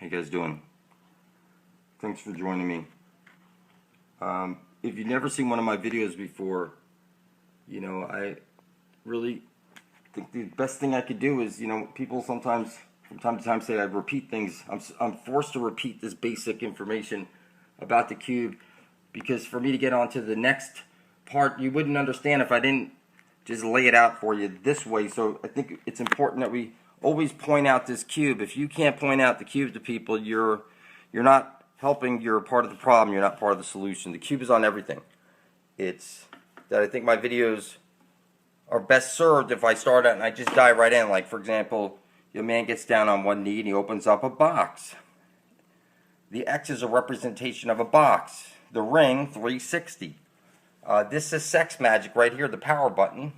How you guys doing? Thanks for joining me. If you've never seen one of my videos before, I really think the best thing I could do is, people sometimes from time to time say I repeat things. I'm forced to repeat this basic information about the cube because for me to get on to the next part, you wouldn't understand if I didn't just lay it out for you this way. So I think it's important that we always point out this cube. If you can't point out the cube to people, you're not helping. You're part of the problem. You're not part of the solution. The cube is on everything. It's that I think my videos are best served if I start out and I just dive right in. Like, for example, your man gets down on one knee and he opens up a box. The X is a representation of a box. The ring, 360. This is sex magic right here, the power button.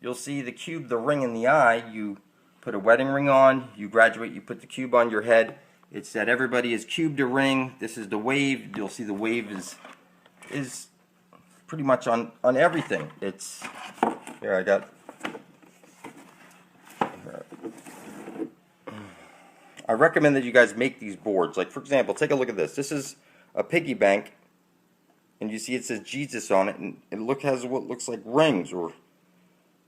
You'll see the cube, the ring in the eye. You put a wedding ring on, you graduate, you put the cube on your head. It's that everybody is cubed a ring. This is the wave. You'll see the wave is pretty much on everything. It's, here I got, I recommend that you guys make these boards. Like, for example, take a look at this. This is a piggy bank, and you see it says Jesus on it, and it has what looks like rings or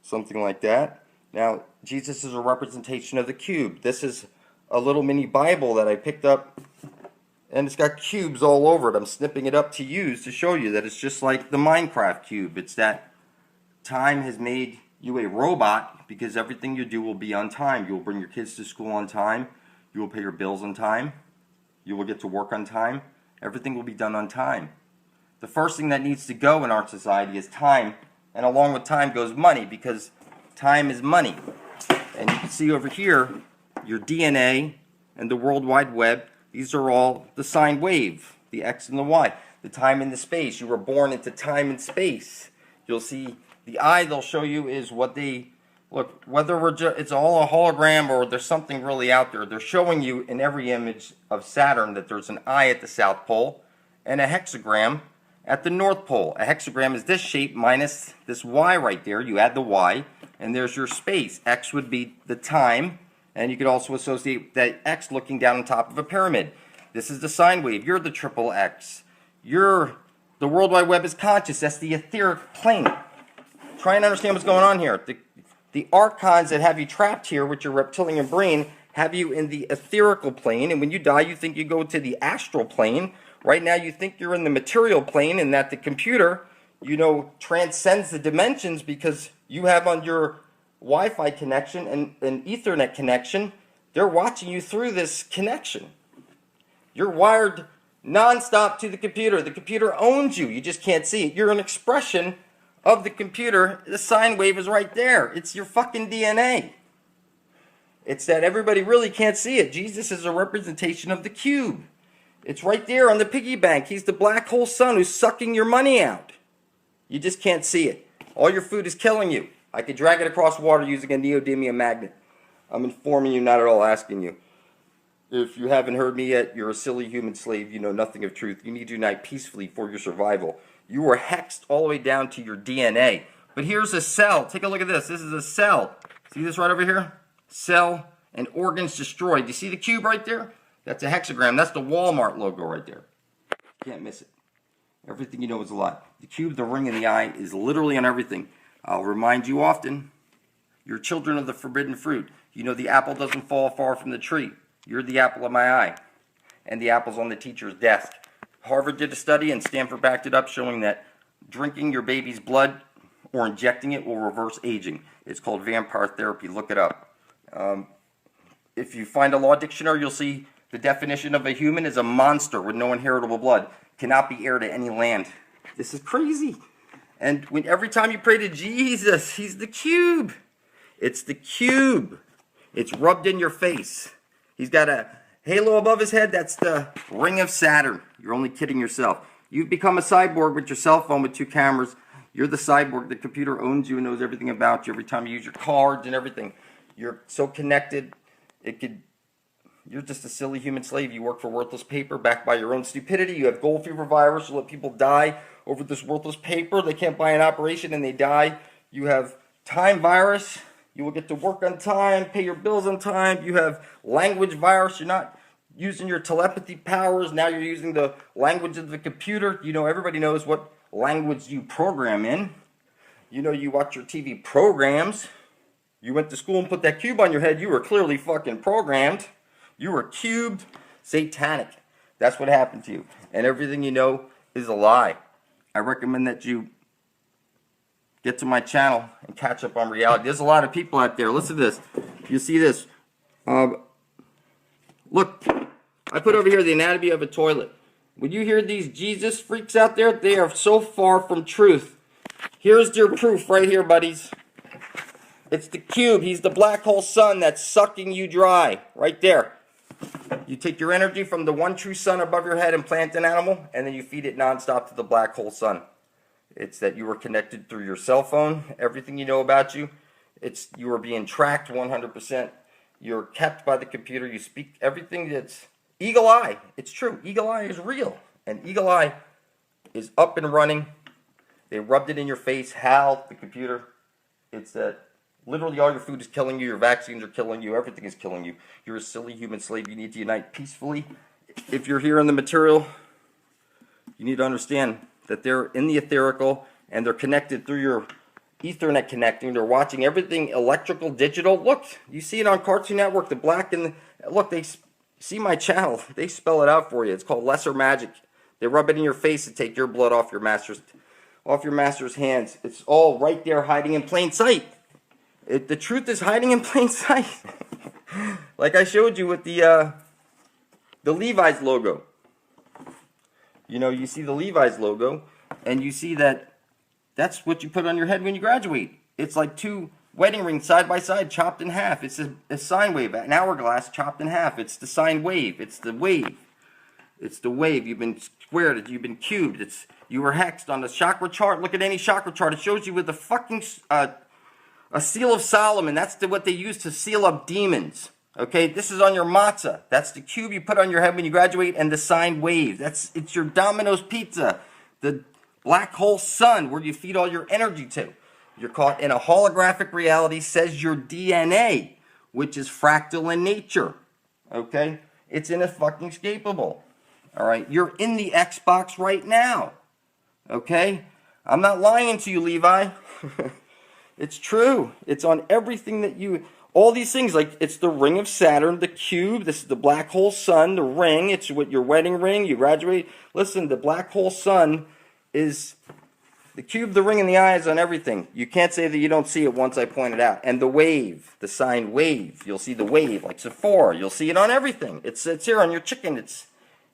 something like that. Now, Jesus is a representation of the cube. This is a little mini Bible that I picked up, and it's got cubes all over it. I'm snipping it up to use to show you that it's just like the Minecraft cube. It's that time has made you a robot because everything you do will be on time. You will bring your kids to school on time. You will pay your bills on time. You will get to work on time. Everything will be done on time. The first thing that needs to go in our society is time. And along with time goes money, because time is money. And you can see over here, your DNA and the World Wide Web, these are all the sine wave, the X and the Y. The time and the space. You were born into time and space. You'll see the eye they'll show you is what they, look, whether it's all a hologram or there's something really out there, they're showing you in every image of Saturn that there's an eye at the South Pole and a hexagram at the North Pole. A hexagram is this shape minus this Y right there. You add the Y, and there's your space. X would be the time, and you could also associate that X looking down on top of a pyramid. This is the sine wave. You're the triple X. The World Wide Web is conscious. That's the etheric plane. Try and understand what's going on here. The archons that have you trapped here with your reptilian brain have you in the etherical plane, and when you die, you think you go to the astral plane. Right now, you think you're in the material plane and that the computer, transcends the dimensions because you have on your Wi-Fi connection and an Ethernet connection, they're watching you through this connection. You're wired nonstop to the computer. The computer owns you. You just can't see it. You're an expression of the computer. The sine wave is right there. It's your fucking DNA. It's that everybody really can't see it. Jesus is a representation of the cube. It's right there on the piggy bank. He's the black hole sun who's sucking your money out. You just can't see it. All your food is killing you. I could drag it across water using a neodymium magnet. I'm informing you, not at all asking you. If you haven't heard me yet, you're a silly human slave. You know nothing of truth. You need to unite peacefully for your survival. You were hexed all the way down to your DNA. But here's a cell. Take a look at this. This is a cell. See this right over here? Cell and organs destroyed. You see the cube right there? That's a hexagram. That's the Walmart logo right there. Can't miss it. Everything you know is a lie. The cube, the ring, and the eye is literally on everything. I'll remind you often, you're children of the forbidden fruit. You know the apple doesn't fall far from the tree. You're the apple of my eye. And the apple's on the teacher's desk. Harvard did a study and Stanford backed it up showing that drinking your baby's blood or injecting it will reverse aging. It's called vampire therapy. Look it up. If you find a law dictionary, you'll see the definition of a human is a monster with no inheritable blood, cannot be heir to any land. This is crazy. And every time you pray to Jesus, he's the cube. It's the cube. It's rubbed in your face. He's got a halo above his head. That's the ring of Saturn. You're only kidding yourself. You've become a cyborg with your cell phone with 2 cameras. You're the cyborg. The computer owns you and knows everything about you. Every time you use your cards and everything, you're so connected. You're just a silly human slave. You work for worthless paper backed by your own stupidity. You have gold fever virus. You let people die over this worthless paper. They can't buy an operation and they die. You have time virus. You will get to work on time, pay your bills on time. You have language virus. You're not using your telepathy powers. Now you're using the language of the computer. You know, everybody knows what language you program in. You know, you watch your TV programs. You went to school and put that cube on your head. You were clearly fucking programmed. You were cubed. Satanic. That's what happened to you. And everything you know is a lie. I recommend that you get to my channel and catch up on reality. There's a lot of people out there. Listen to this. You see this. Look, I put over here the anatomy of a toilet. When you hear these Jesus freaks out there, they are so far from truth. Here's your proof right here, buddies. It's the cube. He's the black hole sun that's sucking you dry. Right there. You take your energy from the one true sun above your head and plant an animal, and then you feed it nonstop to the black hole sun. It's that you were connected through your cell phone, everything you know about you. It's you are being tracked 100%. You're kept by the computer. You speak everything that's eagle eye. It's true. Eagle eye is real. And eagle eye is up and running. They rubbed it in your face. Hal, the computer. It's that literally all your food is killing you. Your vaccines are killing you. Everything is killing you. You're a silly human slave. You need to unite peacefully. If you're here in the material, you need to understand that they're in the etherical and they're connected through your Ethernet connecting. They're watching everything electrical, digital. Look, you see it on Cartoon Network, the black and the, look, they see my channel. They spell it out for you. It's called Lesser Magic. They rub it in your face and take your blood off your master's hands. It's all right there hiding in plain sight. The truth is hiding in plain sight. Like I showed you with the Levi's logo. You know, you see the Levi's logo, and you see that that's what you put on your head when you graduate. It's like two wedding rings side by side, chopped in half. It's a sine wave, an hourglass chopped in half. It's the sine wave. It's the wave. It's the wave. You've been squared. You've been cubed. You were hexed on the chakra chart. Look at any chakra chart. It shows you with the fucking a seal of Solomon. That's what they use to seal up demons. Okay, this is on your matzah. That's the cube you put on your head when you graduate, and the sine wave. It's your Domino's pizza, the black hole sun where you feed all your energy to. You're caught in a holographic reality, says your DNA, which is fractal in nature. Okay, it's inescapable. All right, you're in the Xbox right now. Okay, I'm not lying to you, Levi. It's true. It's on everything that you. All these things, like it's the ring of Saturn, the cube, this is the black hole sun, the ring, it's with your wedding ring, you graduate. Listen, the black hole sun is the cube, the ring, and the eye is on everything. You can't say that you don't see it once I point it out. And the wave, the sine wave, you'll see the wave, like Sephora, you'll see it on everything. It's here on your chicken,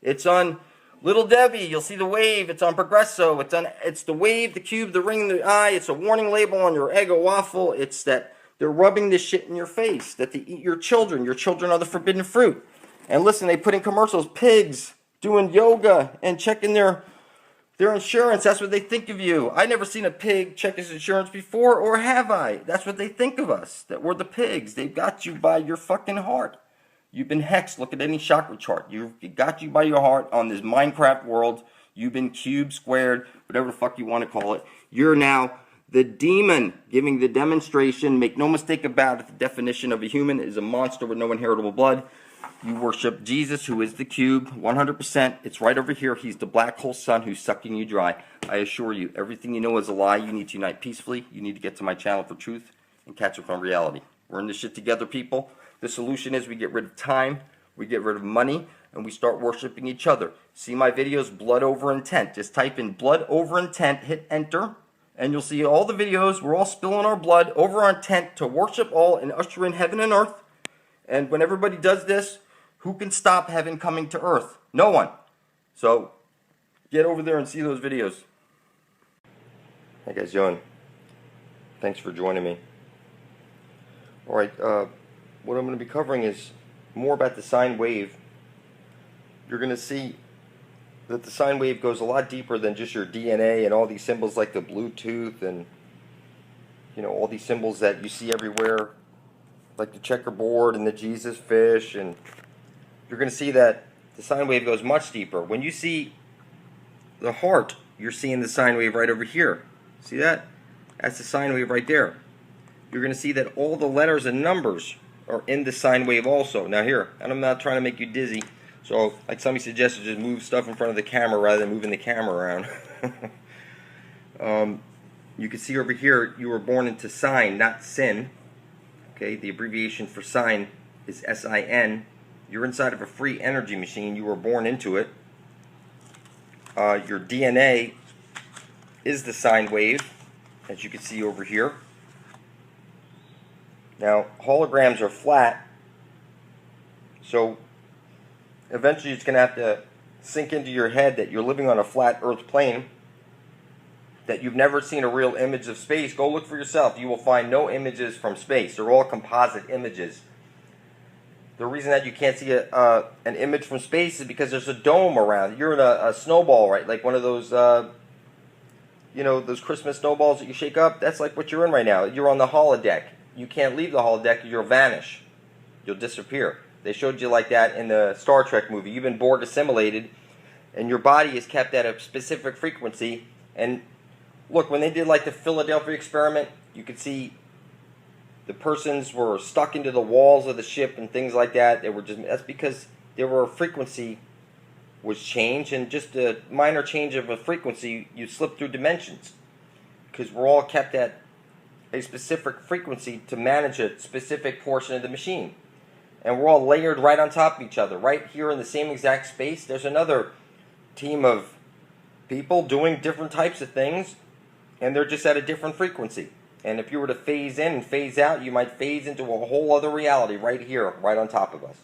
it's on Little Debbie, you'll see the wave, it's on Progresso, it's the wave, the cube, the ring, the eye, it's a warning label on your Eggo waffle, it's that they're rubbing this shit in your face, that they eat your children are the forbidden fruit. And listen, they put in commercials, pigs doing yoga and checking their insurance, that's what they think of you. I never seen a pig check his insurance before, or have I? That's what they think of us, that we're the pigs. They've got you by your fucking heart. You've been hexed. Look at any chakra chart. It got you by your heart on this Minecraft world. You've been cubed, squared, whatever the fuck you want to call it. You're now the demon giving the demonstration. Make no mistake about it. The definition of a human is a monster with no inheritable blood. You worship Jesus, who is the cube, 100%. It's right over here. He's the black hole sun who's sucking you dry. I assure you, everything you know is a lie. You need to unite peacefully. You need to get to my channel for truth and catch up on reality. We're in this shit together, people. The solution is we get rid of time, we get rid of money, and we start worshiping each other. See my videos, Blood Over Intent. Just type in Blood Over Intent, hit enter, and you'll see all the videos. We're all spilling our blood over our intent to worship all and usher in heaven and earth. And when everybody does this, who can stop heaven coming to earth? No one. So get over there and see those videos. How you guys doing? Thanks for joining me. All right, what I'm going to be covering is more about the sine wave. You're going to see that the sine wave goes a lot deeper than just your DNA and all these symbols like the Bluetooth and, you know, all these symbols that you see everywhere, like the checkerboard and the Jesus fish. And you're going to see that the sine wave goes much deeper. When you see the heart, you're seeing the sine wave right over here. See that? That's the sine wave right there. you're going to see that all the letters and numbers are in the sine wave also. Now here, and I'm not trying to make you dizzy, so like somebody suggested, just move stuff in front of the camera rather than moving the camera around. You can see over here, you were born into sine, not sin. Okay, the abbreviation for sine is S-I-N. You're inside of a free energy machine. You were born into it. Your DNA is the sine wave, as you can see over here. Now, holograms are flat, so eventually it's going to have to sink into your head that you're living on a flat Earth plane, that you've never seen a real image of space. Go look for yourself. You will find no images from space. They're all composite images. The reason that you can't see an image from space is because there's a dome around. You're in a snowball, right? Like one of those, you know, those Christmas snowballs that you shake up. That's like what you're in right now. You're on the holodeck. You can't leave the holodeck. You'll vanish. You'll disappear. They showed you like that in the Star Trek movie. You've been Borg assimilated, and your body is kept at a specific frequency. And look, when they did like the Philadelphia experiment, you could see the persons were stuck into the walls of the ship and things like that. They were just, that's because there were a frequency was changed, and just a minor change of a frequency, you slip through dimensions, because we're all kept at a specific frequency to manage a specific portion of the machine. And we're all layered right on top of each other. Right here in the same exact space, there's another team of people doing different types of things, and they're just at a different frequency. And if you were to phase in and phase out, you might phase into a whole other reality right here, right on top of us.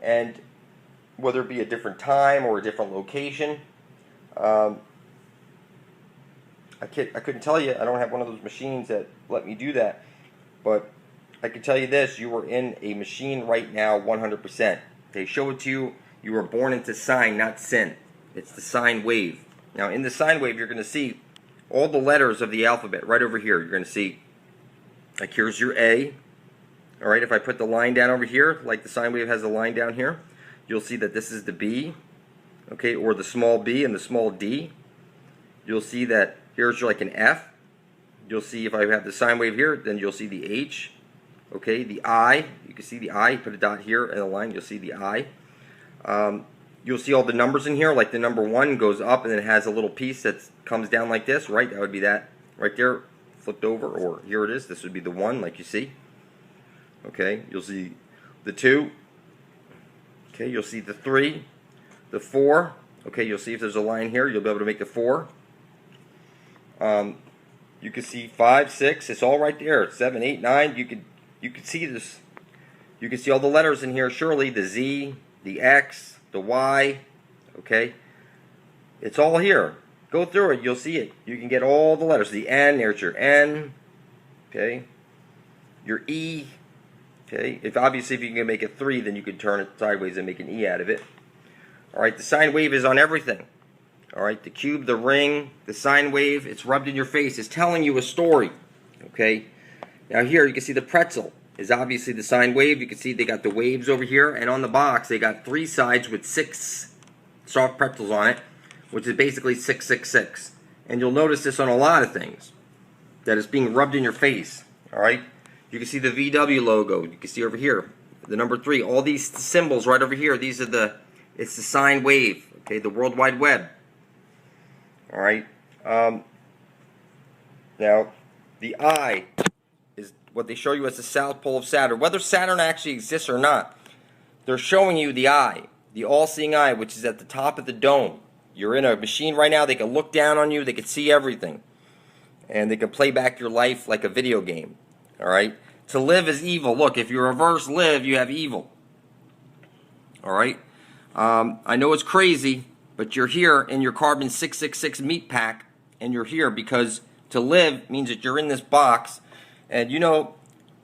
And whether it be a different time or a different location, I couldn't tell you. I don't have one of those machines that let me do that. But I can tell you this. You are in a machine right now 100%. They show it to you. You were born into sine, not sin. It's the sine wave. Now, in the sine wave, you're going to see all the letters of the alphabet right over here. You're going to see, like here's your A. All right, if I put the line down over here, like the sine wave has a line down here, you'll see that this is the B, okay, or the small b and the small d. You'll see that here's like an F. You'll see if I have the sine wave here, then you'll see the H, okay, the I. You can see the I. Put a dot here and a line. You'll see the I. You'll see all the numbers in here, like the number 1 goes up and then it has a little piece that comes down like this, right? That would be that right there, flipped over, or here it is. This would be the 1, like you see. Okay, you'll see the 2. Okay, you'll see the 3, the 4. Okay, you'll see if there's a line here, you'll be able to make the 4. You can see 5, 6. It's all right there. 7, 8, 9. You could see this. You can see all the letters in here. Surely the Z, the X, the Y. Okay, it's all here. Go through it. You'll see it. You can get all the letters. The N. There's your N. Okay, your E. Okay, if you can make a 3, then you could turn it sideways and make an E out of it. All right, the sine wave is on everything. All right, the cube, the ring, the sine wave, it's rubbed in your face. It's telling you a story. Okay, now here you can see the pretzel is obviously the sine wave. You can see they got the waves over here, and on the box they got 3 sides with 6 soft pretzels on it, which is basically 666. And you'll notice this on a lot of things, that it's being rubbed in your face. All right. You can see the VW logo. You can see over here the number 3. All these symbols right over here. These are it's the sine wave. Okay, the World Wide Web. All right. Now, the eye is what they show you as the South Pole of Saturn. Whether Saturn actually exists or not, they're showing you the eye, the all-seeing eye, which is at the top of the dome. You're in a machine right now. They can look down on you. They can see everything, and they can play back your life like a video game. All right. To live is evil. Look, if you reverse live, you have evil. All right. I know it's crazy, but you're here in your carbon 666 meat pack, and you're here because to live means that you're in this box. And you know,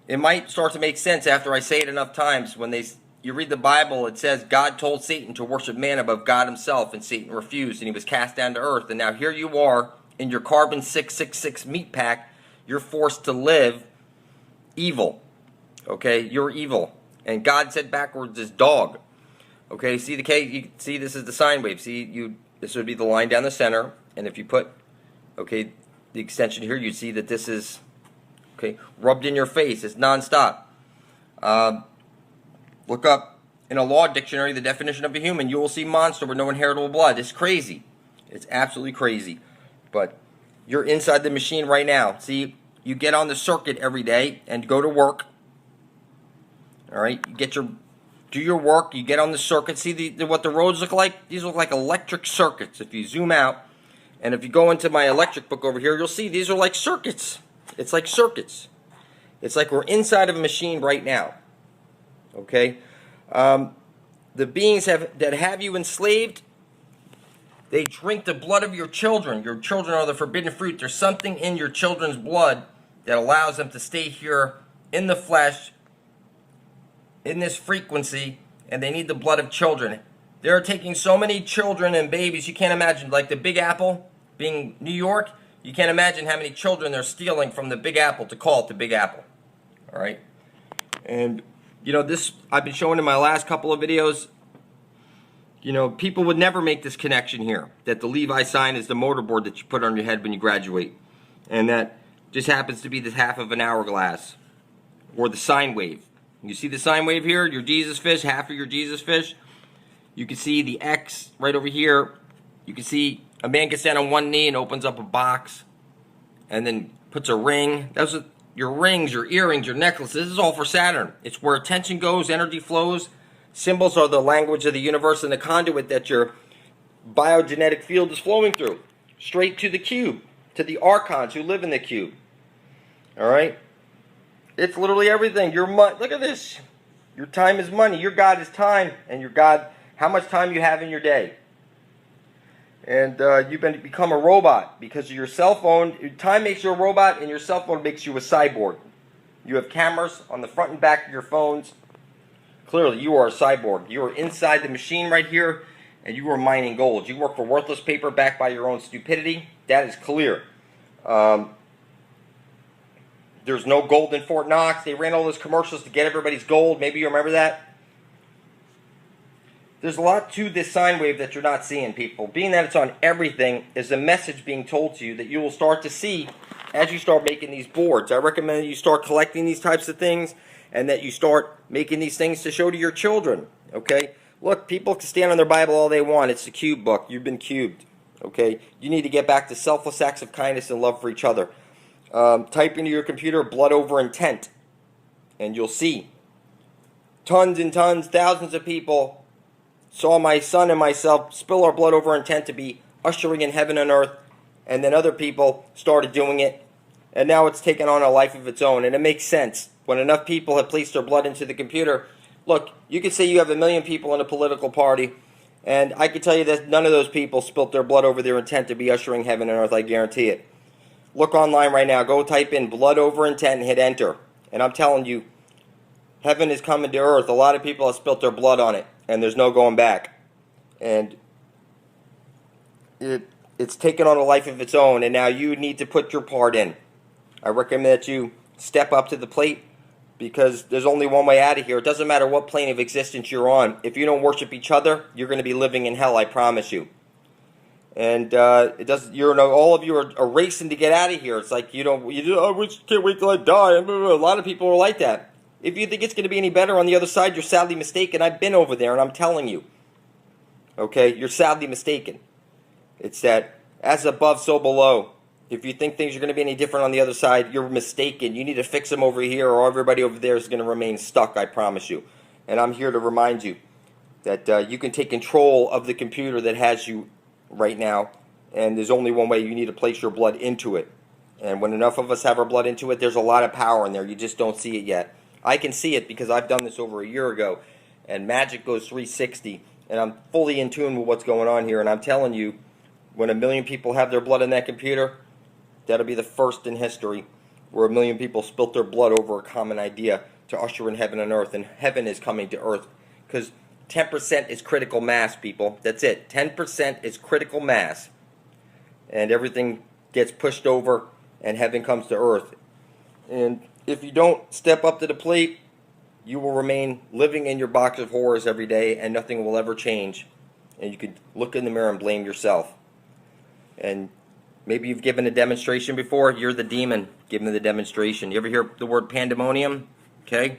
it might start to make sense after I say it enough times. When you read the Bible, it says God told Satan to worship man above God himself, and Satan refused, and he was cast down to earth. And now here you are in your carbon 666 meat pack. You're forced to live evil. Okay, you're evil. And God said backwards is dog. Okay, see the K, you see this is the sine wave. See, this would be the line down the center, and if you put, okay, the extension here, you'd see that this is Okay, rubbed in your face. It's nonstop. Look up in a law dictionary the definition of a human. You will see monster with no inheritable blood. It's crazy. It's absolutely crazy. But you're inside the machine right now. See, you get on the circuit every day and go to work. All right, you do your work. You get on the circuit. See what the roads look like? These look like electric circuits. If you zoom out, and if you go into my electric book over here, you'll see these are like circuits. It's like circuits. It's like we're inside of a machine right now. Okay? The beings that have you enslaved, they drink the blood of your children. Your children are the forbidden fruit. There's something in your children's blood that allows them to stay here in the flesh, in this frequency, and they need the blood of children. They're taking so many children and babies, you can't imagine. Like the Big Apple being New York, you can't imagine how many children they're stealing from the Big Apple to call it the Big Apple. All right? And, you know, this I've been showing in my last couple of videos. You know, people would never make this connection here, that the Levi sign is the motorboard that you put on your head when you graduate. And that just happens to be the half of an hourglass. Or the sine wave. You see the sine wave here? Your Jesus fish, half of your Jesus fish. You can see the X right over here. You can see a man gets down on one knee and opens up a box. And then puts a ring. Those are your rings, your earrings, your necklaces. This is all for Saturn. It's where attention goes, energy flows. Symbols are the language of the universe and the conduit that your biogenetic field is flowing through. Straight to the cube. To the archons who live in the cube. Alright? It's literally everything. Your money. Look at this. Your time is money. Your God is time. And your God, how much time you have in your day. And you've become a robot because of your cell phone. Time makes you a robot and your cell phone makes you a cyborg. You have cameras on the front and back of your phones. Clearly, you are a cyborg. You are inside the machine right here, and you are mining gold. You work for worthless paper backed by your own stupidity. That is clear. There's no gold in Fort Knox. They ran all those commercials to get everybody's gold. Maybe you remember that. There's a lot to this sine wave that you're not seeing, people. Being that it's on everything is a message being told to you that you will start to see as you start making these boards. I recommend that you start collecting these types of things and that you start making these things to show to your children. Okay? Look, people can stand on their Bible all they want. It's the cube book. You've been cubed. Okay? You need to get back to selfless acts of kindness and love for each other. Type into your computer blood over intent, and you'll see tons and tons, thousands of people saw my son and myself spill our blood over intent to be ushering in heaven and earth, and then other people started doing it, and now it's taken on a life of its own. And it makes sense when enough people have placed their blood into the computer. Look, you could say you have 1 million people in a political party, and I can tell you that none of those people spilt their blood over their intent to be ushering heaven and earth. I guarantee it. Look online right now. Go type in blood over intent and hit enter. And I'm telling you, heaven is coming to earth. A lot of people have spilt their blood on it, and there's no going back. And it's taken on a life of its own, and now you need to put your part in. I recommend that you step up to the plate, because there's only one way out of here. It doesn't matter what plane of existence you're on. If you don't worship each other, you're going to be living in hell, I promise you. And it doesn't. All of you are racing to get out of here. It's like I can't wait till I die. A lot of people are like that. If you think it's going to be any better on the other side, you're sadly mistaken. I've been over there, and I'm telling you. Okay, you're sadly mistaken. It's that as above, so below. If you think things are going to be any different on the other side, you're mistaken. You need to fix them over here, or everybody over there is going to remain stuck. I promise you. And I'm here to remind you that you can take control of the computer that has you right now, and there's only one way. You need to place your blood into it. And when enough of us have our blood into it, there's a lot of power in there. You just don't see it yet. I can see it because I've done this over a year ago, and magic goes 360, and I'm fully in tune with what's going on here. And I'm telling you, when 1 million people have their blood in that computer, that'll be the first in history where 1 million people spilt their blood over a common idea to usher in heaven and earth. And heaven is coming to earth, because 10% is critical mass, people. That's it. 10% is critical mass. And everything gets pushed over, and heaven comes to earth. And if you don't step up to the plate, you will remain living in your box of horrors every day, and nothing will ever change. And you could look in the mirror and blame yourself. And Maybe you've given a demonstration before. You're the demon giving the demonstration. You ever hear the word pandemonium? Okay.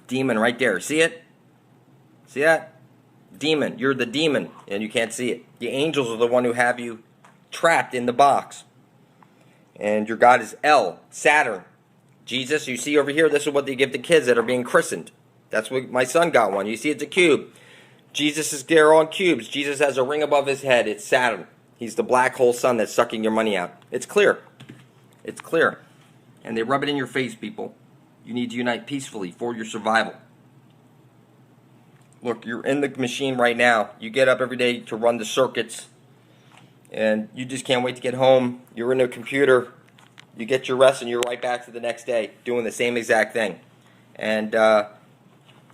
Demon right there. See it? See that? Demon. You're the demon, and you can't see it. The angels are the one who have you trapped in the box. And your God is El, Saturn. Jesus, you see over here, this is what they give to kids that are being christened. That's what my son got one. You see it's a cube. Jesus is there on cubes. Jesus has a ring above his head. It's Saturn. He's the black hole sun that's sucking your money out. It's clear. It's clear. And they rub it in your face, people. You need to unite peacefully for your survival. Look, you're in the machine right now. You get up every day to run the circuits. And you just can't wait to get home. You're in a computer. You get your rest and you're right back to the next day doing the same exact thing. And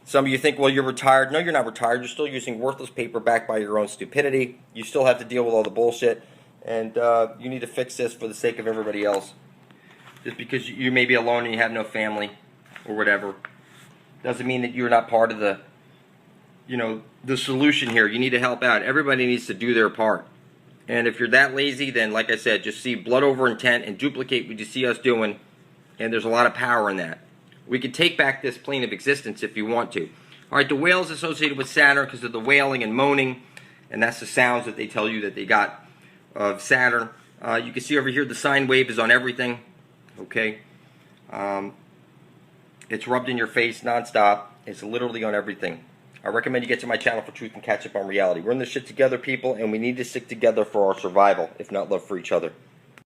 some of you think, well, you're retired. No, you're not retired. You're still using worthless paper backed by your own stupidity. You still have to deal with all the bullshit. And you need to fix this for the sake of everybody else. Just because you may be alone and you have no family or whatever doesn't mean that you're not part of the, the solution here. You need to help out. Everybody needs to do their part. And if you're that lazy, then like I said, just see blood over intent and duplicate what you see us doing. And there's a lot of power in that. We could take back this plane of existence if you want to. All right, the whale is associated with Saturn because of the wailing and moaning. And that's the sounds that they tell you that they got of Saturn. You can see over here the sine wave is on everything. Okay. It's rubbed in your face nonstop. It's literally on everything. I recommend you get to my channel for truth and catch up on reality. We're in this shit together, people, and we need to stick together for our survival, if not love for each other.